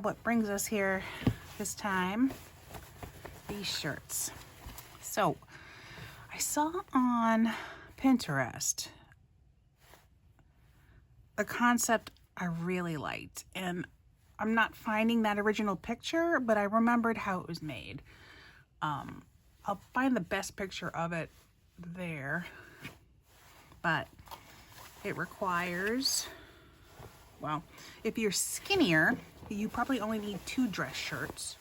what brings us here this time, these shirts. So I saw on Pinterest a concept I really liked, and I'm not finding that original picture, but I remembered how it was made. I'll find the best picture of it there, but it requires, well, if you're skinnier, you probably only need 2 dress shirts.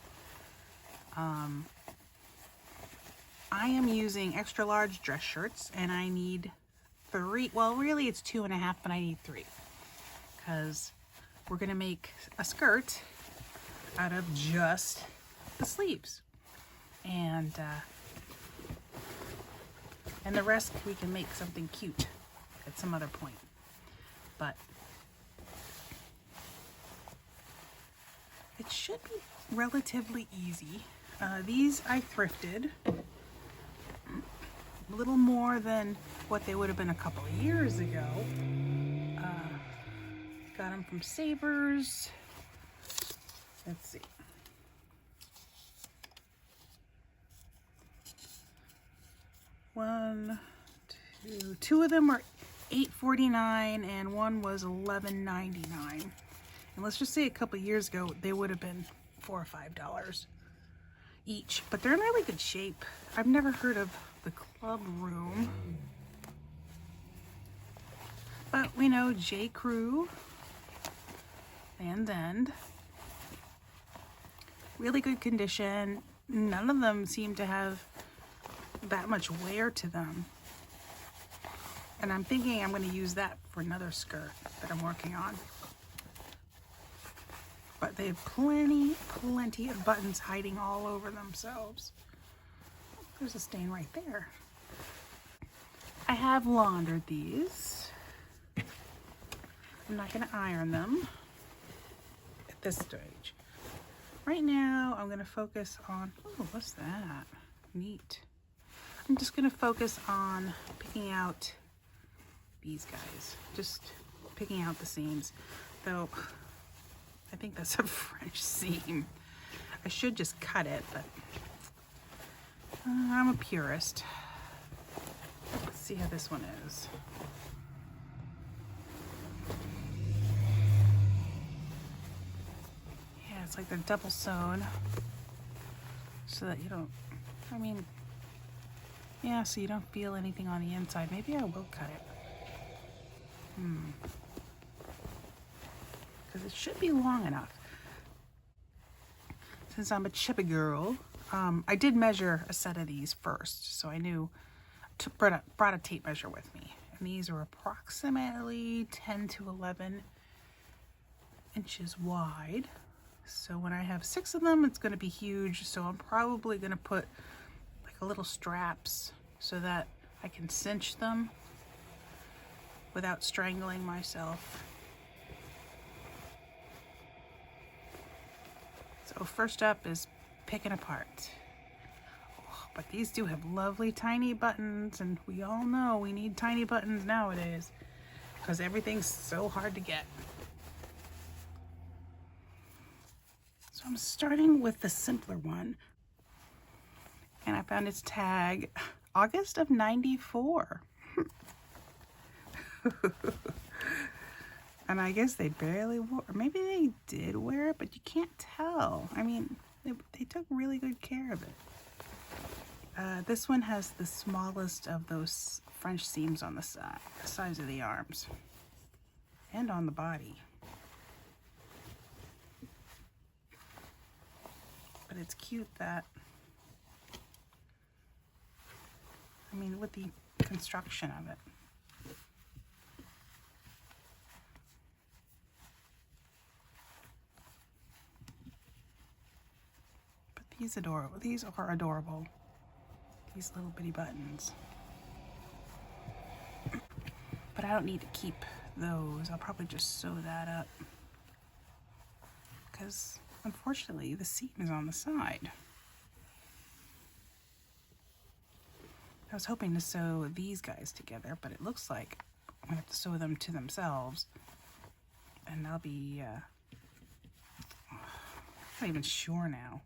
I am using extra large dress shirts, and I need 3. Well, really it's 2.5, but I need 3 because we're gonna make a skirt out of just the sleeves, and the rest we can make something cute at some other point. But it should be relatively easy. These I thrifted. A little more than what they would have been a couple of years ago. Got them from Savers. Let's see. Two of them were $8.49 and one was $11.99. And let's just say a couple of years ago they would have been $4 or $5 each. But they're in really good shape. I've never heard of the Club Room, but we know J. Crew, Land's End. Really good condition. None of them seem to have that much wear to them. And I'm thinking I'm going to use that for another skirt that I'm working on. But they have plenty of buttons hiding all over themselves. There's a stain right there. I have laundered these. I'm not going to iron them at this stage. Right now, I'm going to focus on, oh, what's that? Neat. I'm just going to focus on picking out these guys. Just picking out the seams. Though, I think that's a French seam. I should just cut it, but I'm a purist. Let's see how this one is. Yeah, it's like they're double sewn so that you don't, I mean, yeah, so you don't feel anything on the inside. Maybe I will cut it. Because it should be long enough. Since I'm a chippy girl, I did measure a set of these first, so I knew, brought a tape measure with me. And these are approximately 10 to 11 inches wide. So when I have 6 of them, it's going to be huge. So I'm probably going to put like a little straps so that I can cinch them without strangling myself. So first up is picking apart. Oh, but these do have lovely tiny buttons, and we all know we need tiny buttons nowadays because everything's so hard to get. So I'm starting with the simpler one, and I found its tag August of '94. And I guess they barely wore, or maybe they did wear it, but you can't tell. I mean, they took really good care of it. This one has the smallest of those French seams on the sides of the arms and on the body. But it's cute that, I mean, with the construction of it. These are adorable. These little bitty buttons. But I don't need to keep those. I'll probably just sew that up. Because unfortunately the seam is on the side. I was hoping to sew these guys together, but it looks like I'm gonna have to sew them to themselves. And I'll be not even sure now.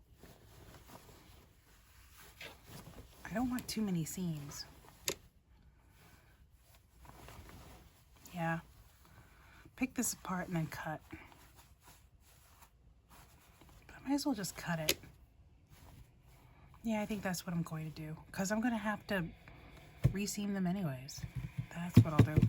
I don't want too many seams. Yeah. Pick this apart and then cut. But I might as well just cut it. Yeah, I think that's what I'm going to do. Because I'm going to have to reseam them anyways. That's what I'll do.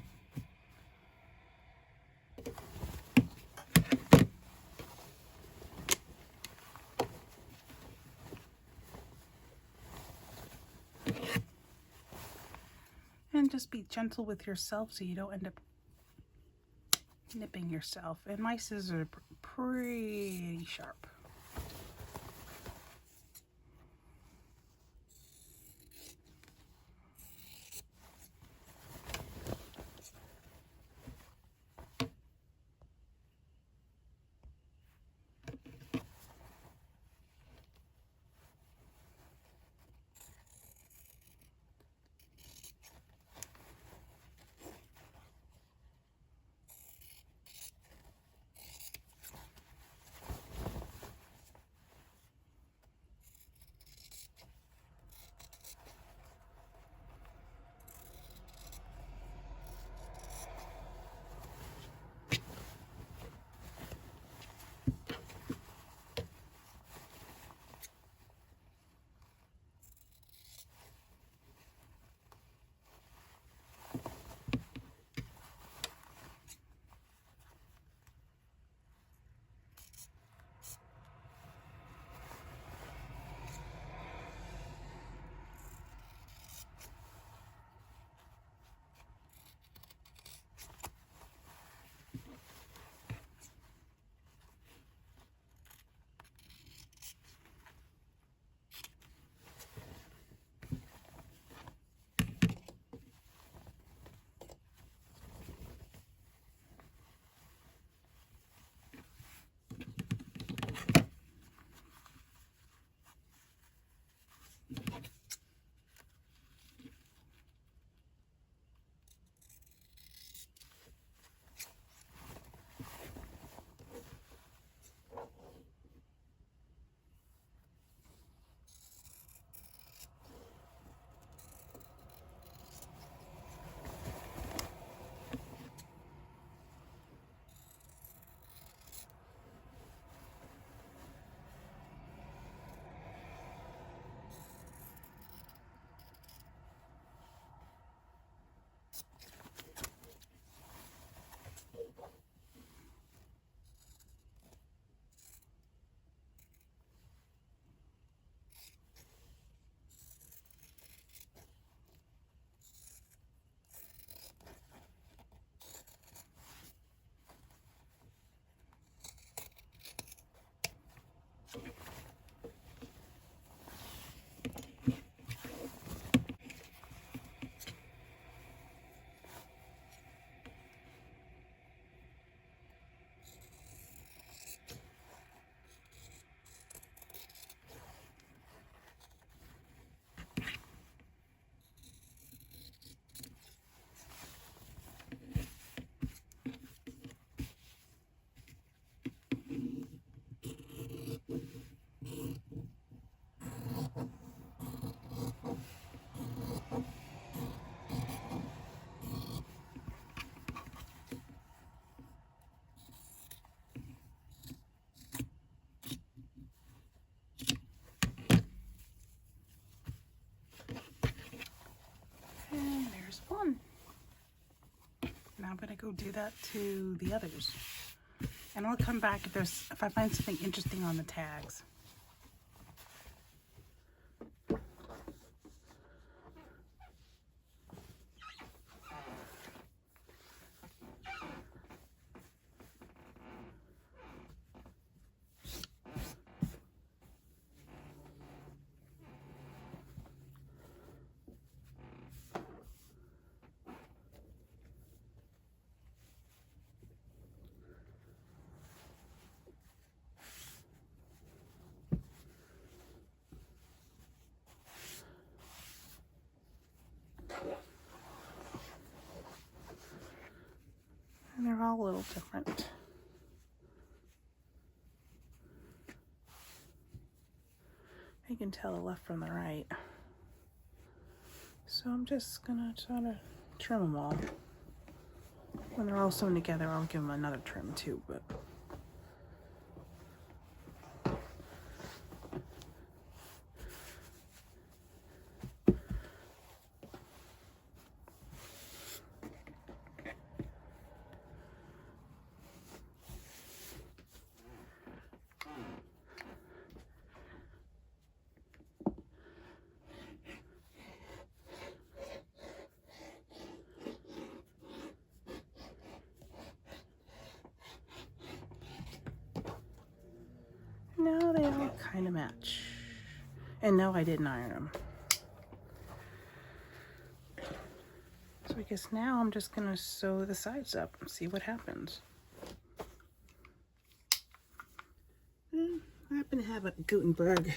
And just be gentle with yourself so you don't end up nipping yourself. And my scissors are pretty sharp. Now I'm going to go do that to the others. And I'll come back if I find something interesting on the tags. And they're all a little different. You can tell the left from the right. So I'm just gonna try to trim them all. When they're all sewn together, I'll give them another trim too, but now they all kind of match. And no, I didn't iron them. So I guess now I'm just gonna sew the sides up and see what happens. I happen to have a Gutenberg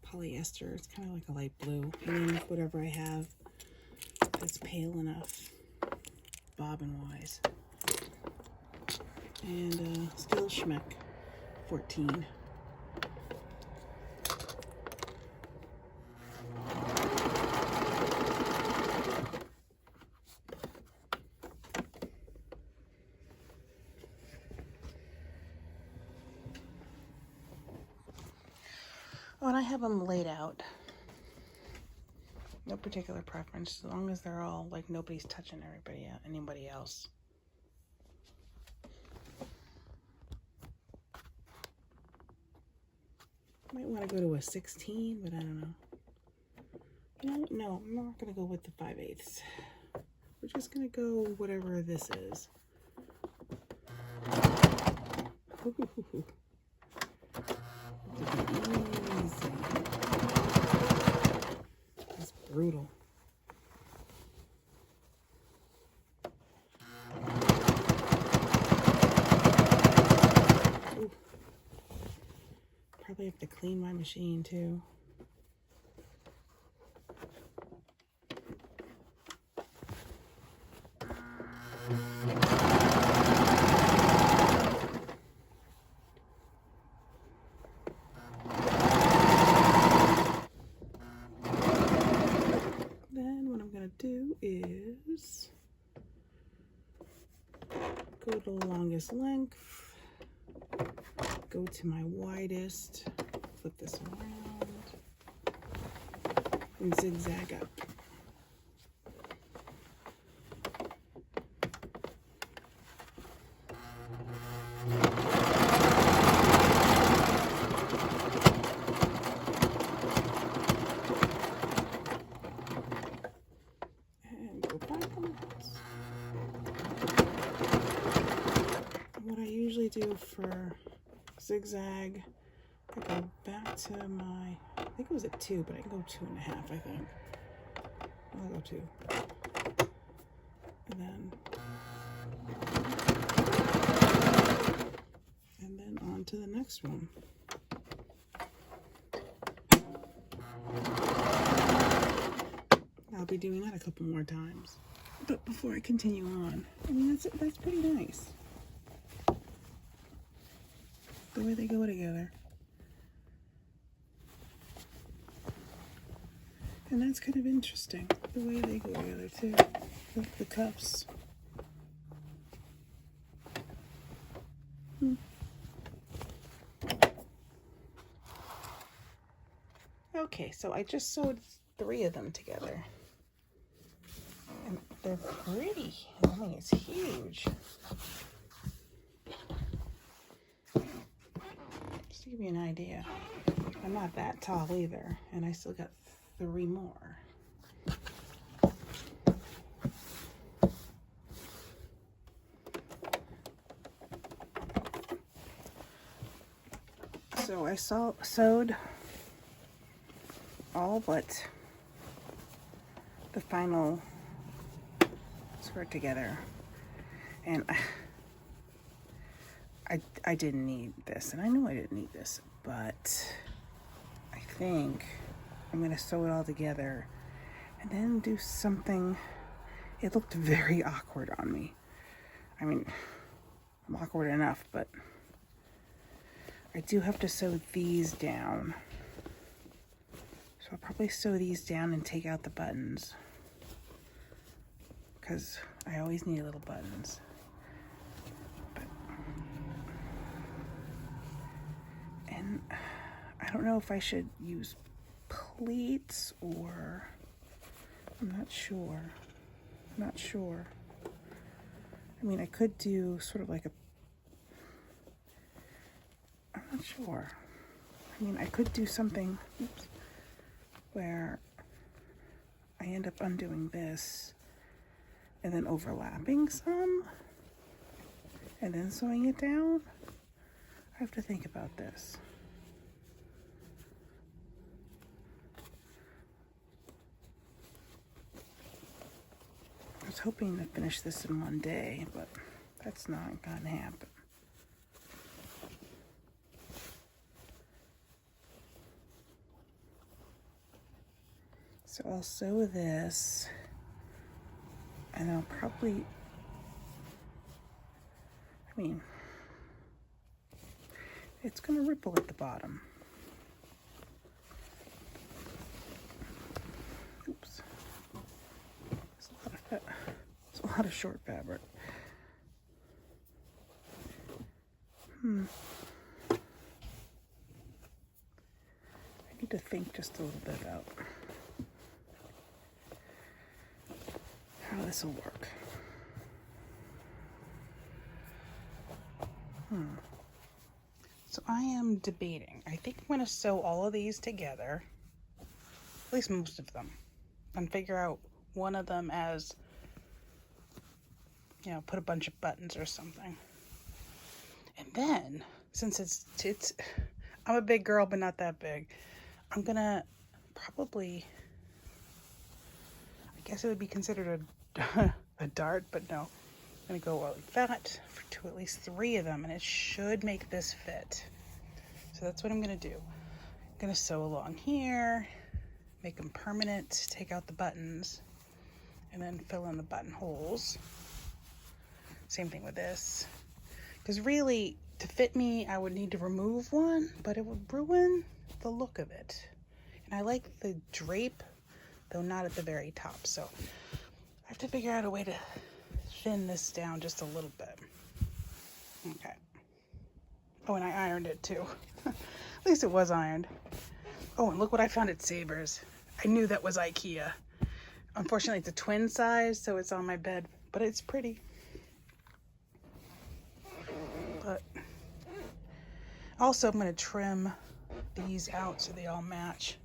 polyester. It's kind of like a light blue. And then whatever I have that's pale enough, bobbin wise. And Still Schmeck 14. Oh, and I have them laid out. No particular preference, as long as they're all like nobody's touching anybody else. Might want to go to a 16, but I don't know. You know, no, I'm not going to go with the 5/8. We're just going to go whatever this is. Ooh. Easy. That's brutal. Ooh. Probably have to clean my machine too. Do is go to the longest length, go to my widest, flip this around, and zigzag up. Do for zigzag, I go back to my, I think it was at 2, but I can go 2.5, I think. I'll go 2. And then on to the next one. I'll be doing that a couple more times. But before I continue on, I mean, that's pretty nice. The way they go together. And that's kind of interesting, the way they go together too, with the cuffs. Okay, so I just sewed 3 of them together. And they're pretty. I mean, it's huge. To give you an idea, I'm not that tall either, and I still got 3 more. So I sewed all but the final skirt together, and I didn't need this, and I knew I didn't need this, but I think I'm going to sew it all together and then do something. It looked very awkward on me. I mean, I'm awkward enough, but I do have to sew these down So I'll probably sew these down and take out the buttons, because I always need little buttons. And I don't know if I should use pleats or I'm not sure. I mean, I could do sort of like I'm not sure. I mean, I could do something, where I end up undoing this and then overlapping some and then sewing it down. I have to think about this. I was hoping to finish this in one day, but that's not gonna happen. So I'll sew this, and I'll probably, I mean, it's gonna ripple at the bottom. Oops. It's a lot of short fabric. I need to think just a little bit about how this will work. So I am debating. I think I'm going to sew all of these together, at least most of them, and figure out one of them as, you know, put a bunch of buttons or something. And then, since it's I'm a big girl, but not that big, I'm going to probably, I guess it would be considered a dart, but no. I'm going to go like that to at least 3 of them, and it should make this fit. So that's what I'm going to do. I'm going to sew along here, make them permanent, take out the buttons, and then fill in the buttonholes. Same thing with this. Because really, to fit me, I would need to remove one, but it would ruin the look of it. And I like the drape, though not at the very top. So I have to figure out a way to thin this down just a little bit. Okay. Oh, and I ironed it too. At least it was ironed. Oh, and look what I found at Savers. I knew that was IKEA. Unfortunately, it's a twin size, so it's on my bed, but it's pretty. But also, I'm going to trim these out so they all match.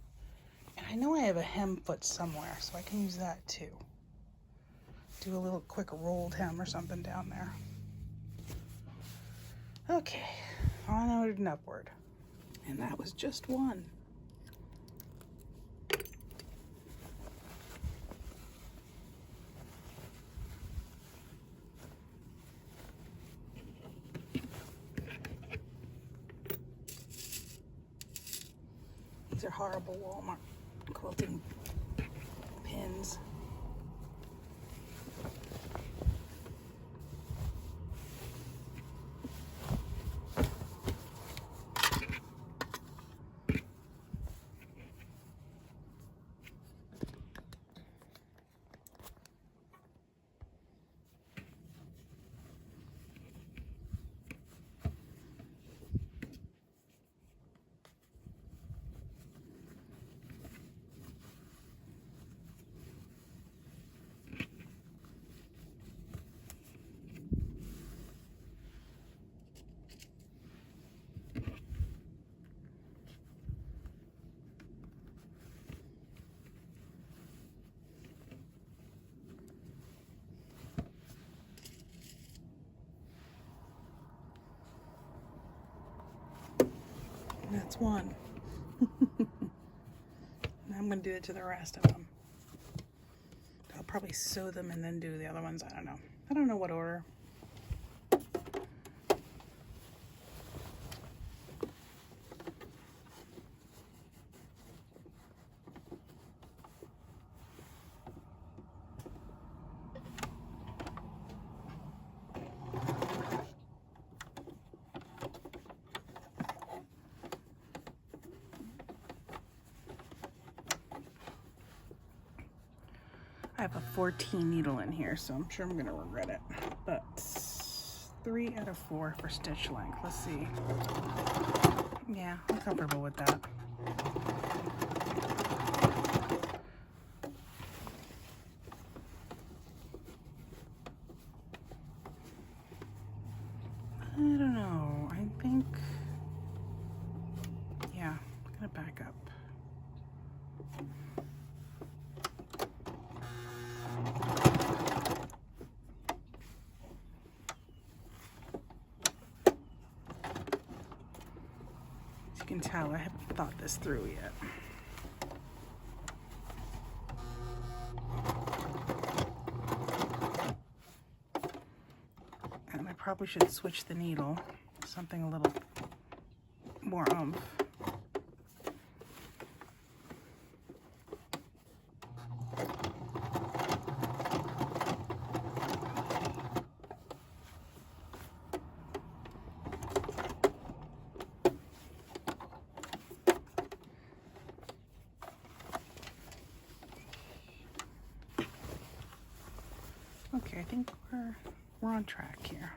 And I know I have a hem foot somewhere, so I can use that too. Do a little quick rolled hem or something down there. Okay, onward and upward. And that was just one. These are horrible Walmart quilting pins. That's one. I'm going to do it to the rest of them. I'll probably sew them and then do the other ones. I don't know. I don't know what order. I have a 14 needle in here, so I'm sure I'm gonna regret it. But 3 out of 4 for stitch length. Let's see. Yeah, I'm comfortable with that. I don't know. I think, yeah, I'm gonna back up. As you can tell, I haven't thought this through yet. And I probably should switch the needle, something a little more oomph. Okay, I think we're on track here.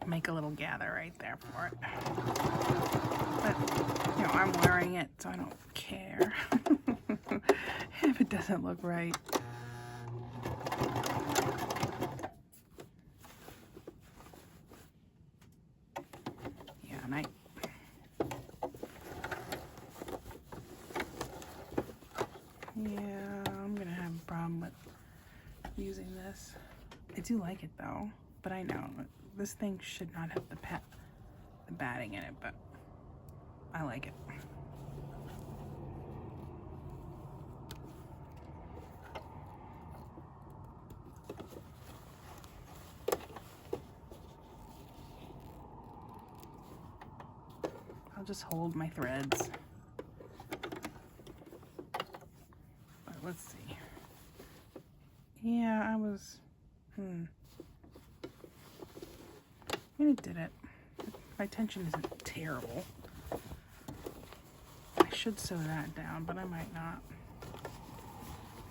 Make a little gather right there for it. But, you know, I'm wearing it, so I don't care if it doesn't look right. Yeah, and I'm gonna have a problem with using this. I do like it though, but I know this thing should not have the batting in it, but I like it. I'll just hold my threads. But let's see. Yeah, I was, I mean, it did it. My tension isn't terrible. I should sew that down, but I might not.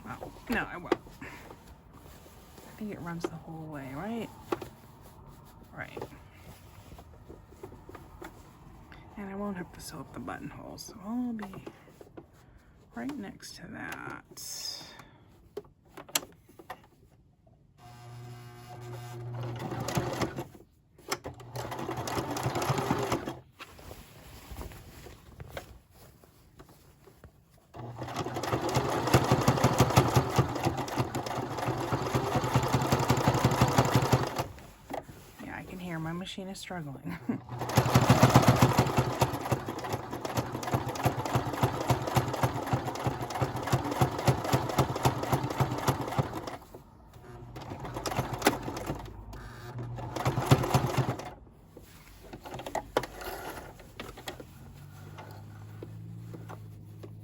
Well, no, I will. I think it runs the whole way, right? Right. And I won't have to sew up the buttonholes, so I'll be right next to that. My machine is struggling.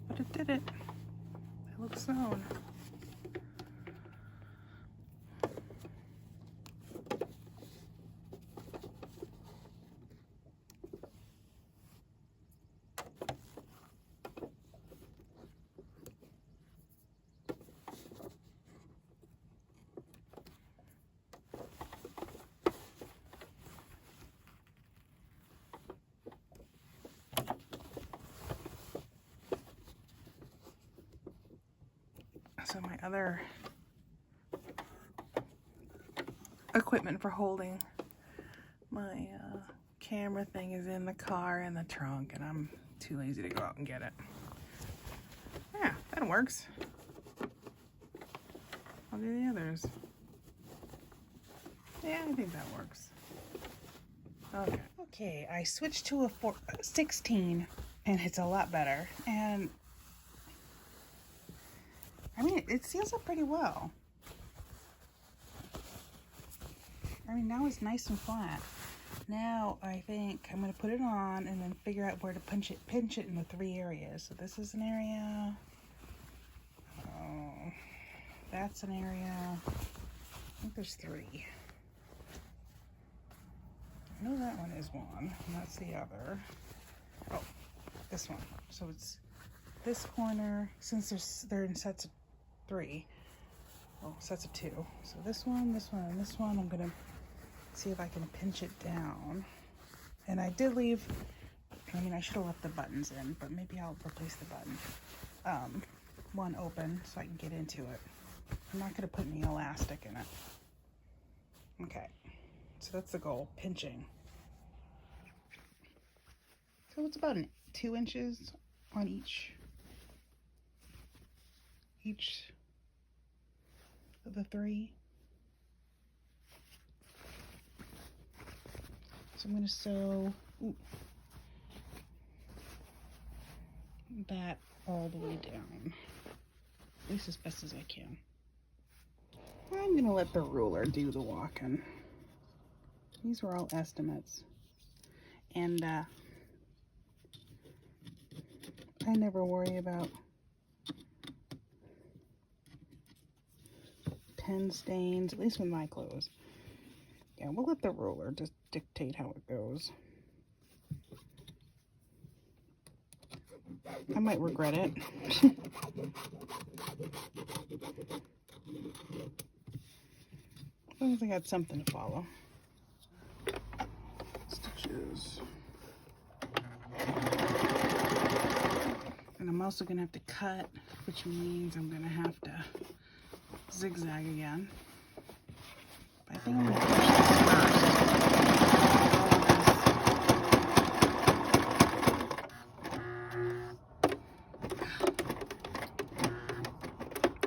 But it did it. It looks sewn. So my other equipment for holding my camera thing is in the car in the trunk, and I'm too lazy to go out and get it. Yeah, that works. I'll do the others. Yeah, I think that works. Okay. Okay, I switched to a 16 and it's a lot better. And I mean, it seals up pretty well. I mean, now it's nice and flat. Now I think I'm going to put it on and then figure out where to pinch it in the 3 areas. So this is an area. Oh, that's an area. I think there's 3. I know that one is one, and that's the other. Oh, this one. So it's this corner, since they're in sets of 3. Oh, sets of 2. So this one, and this one, I'm gonna see if I can pinch it down. And I did leave, I mean, I should have left the buttons in, but maybe I'll replace the button. One open so I can get into it. I'm not gonna put any elastic in it. Okay, so that's the goal, pinching. So it's about 2 inches on each of the 3. So I'm going to sew that all the way down, at least as best as I can. I'm going to let the ruler do the walking. These were all estimates. And I never worry about pen stains, at least with my clothes. Yeah, we'll let the ruler just dictate how it goes. I might regret it. As long as I got something to follow. Stitches. And I'm also going to have to cut, which means I'm going to have to zigzag again. But I think I'm going to finish this first.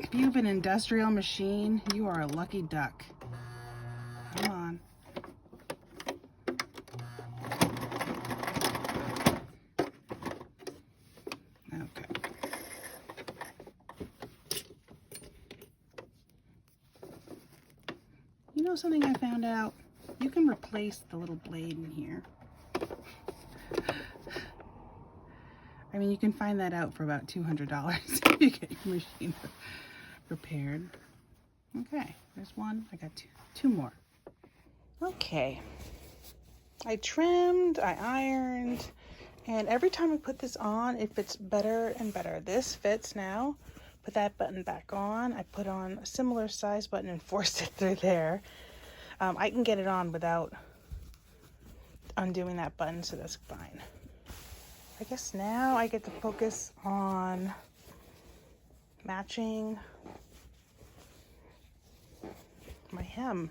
If you have an industrial machine, you are a lucky duck. Come on. You know something I found out? You can replace the little blade in here. I mean, you can find that out for about $200 if you get your machine repaired. Okay, there's one. I got two more. Okay. I trimmed, I ironed, and every time I put this on, it fits better and better. This fits now. Put that button back on. I put on a similar size button and forced it through there. I can get it on without undoing that button, so that's fine. I guess now I get to focus on matching my hem,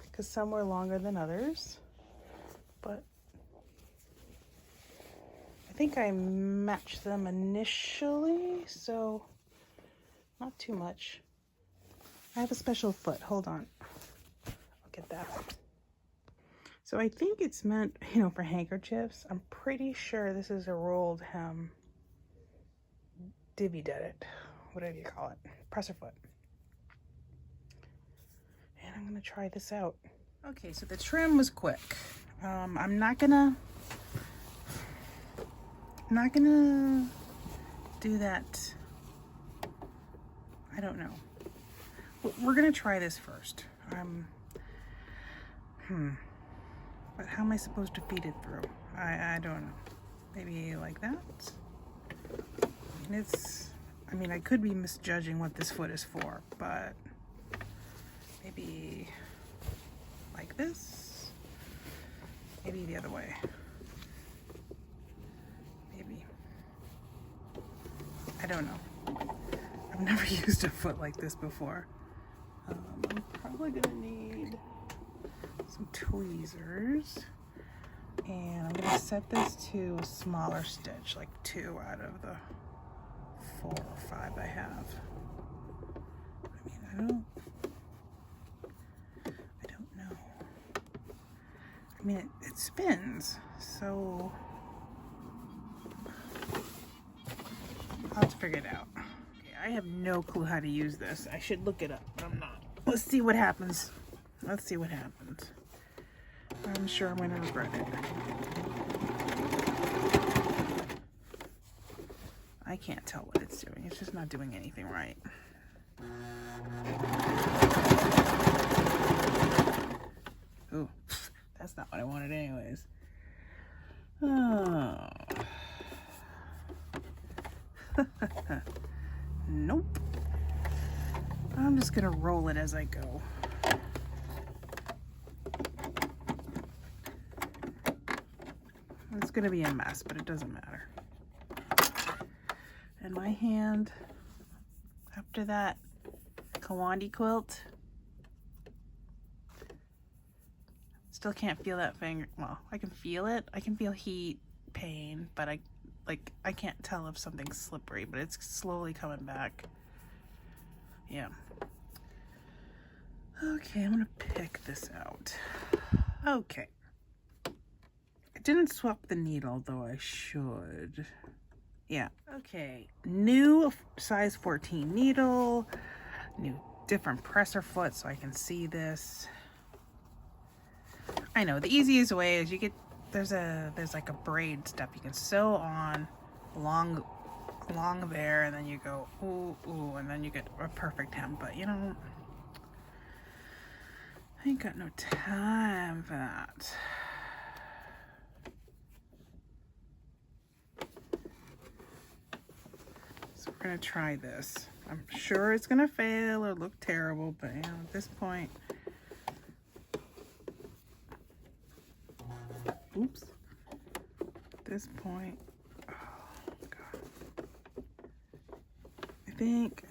because some were longer than others, but I think I matched them initially, so not too much. I have a special foot. Hold on. I'll get that. So I think it's meant, for handkerchiefs. I'm pretty sure this is a rolled hem. Divvy did it. Whatever you call it. Presser foot. And I'm going to try this out. Okay, so the trim was quick. I'm not gonna do that. I don't know. We're gonna try this first. But how am I supposed to feed it through? I don't know. Maybe like that? I could be misjudging what this foot is for, but maybe like this? Maybe the other way. Maybe. I don't know. I've never used a foot like this before. I'm probably gonna need some tweezers, and I'm gonna set this to a smaller stitch, like 2 out of the 4 or 5 I have. I mean, it spins, so I'll have to figure it out. Okay, I have no clue how to use this. I should look it up, but I'm not. Let's see what happens. Let's see what happens. I'm sure I'm gonna regret it. I can't tell what it's doing. It's just not doing anything right. Ooh, that's not what I wanted anyways. Oh. Nope. I'm just gonna roll it as I go. It's gonna be a mess, but it doesn't matter. And my hand, after that Kawandi quilt, still can't feel that finger. Well, I can feel it. I can feel heat, pain, but I can't tell if something's slippery, but it's slowly coming back. Yeah. Okay, I'm gonna pick this out. Okay. I didn't swap the needle, though I should. Yeah. Okay. New size 14 needle. New different presser foot so I can see this. I know the easiest way is you get there's like a braid step you can sew on along there, and then you go ooh, and then you get a perfect hem. But you know, I ain't got no time for that. So we're gonna try this. I'm sure it's gonna fail or look terrible, but you know, at this point, oops. At this point, oh God. I think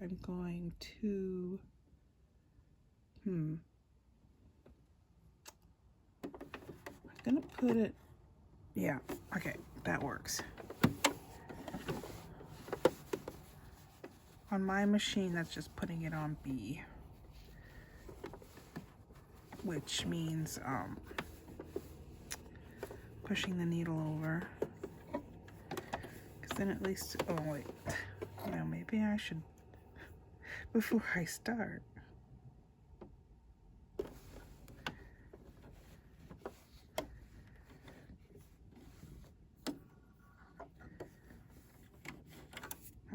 I'm going to, I'm gonna put it, yeah, okay, that works. On my machine, that's just putting it on B, which means pushing the needle over, because then at least, oh wait, you know, maybe I should, before I start,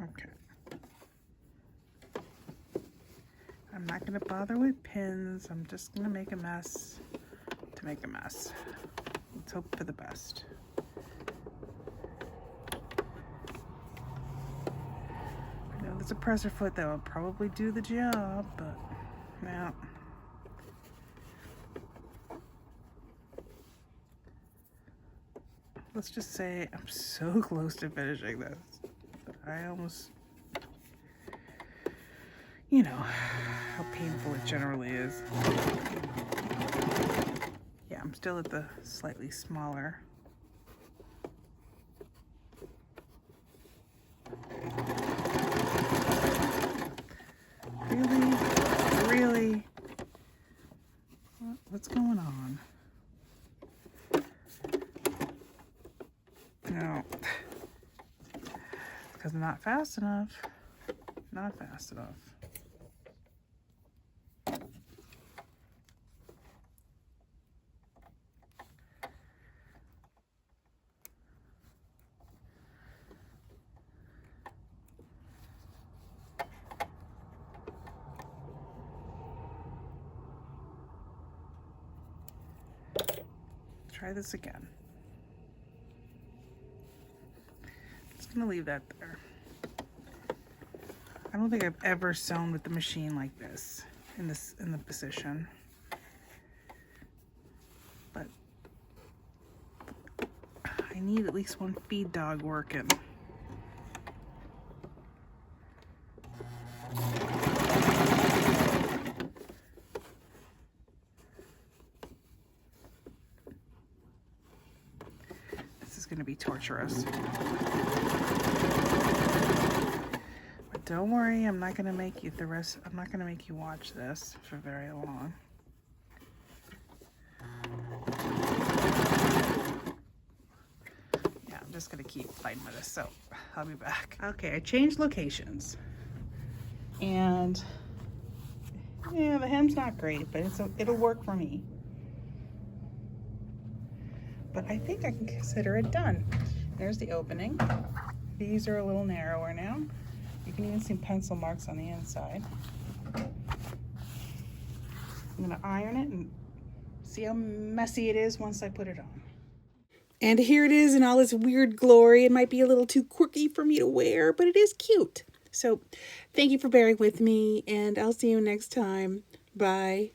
okay. I'm not going to bother with pins. I'm just going to make a mess to make a mess. Let's hope for the best. I know there's a presser foot that will probably do the job, but yeah. Let's just say I'm so close to finishing this, but I almost, you know how painful it generally is. Yeah, I'm still at the slightly smaller. Really? What's going on? No. Because I'm not fast enough. Not fast enough. Try this again. Just gonna leave that there. I don't think I've ever sewn with the machine like this in the position. But I need at least one feed dog working. Going to be torturous, but don't worry, I'm not going to make you I'm not going to make you watch this for very long. just gonna keep fighting with this, so I'll be back. Okay, I changed locations. And yeah, the hem's not great, but it'll work for me. But I think I can consider it done. There's the opening. These are a little narrower now. You can even see pencil marks on the inside. I'm gonna iron it and see how messy it is once I put it on. And here it is in all its weird glory. It might be a little too quirky for me to wear, but it is cute. So thank you for bearing with me, and I'll see you next time. Bye.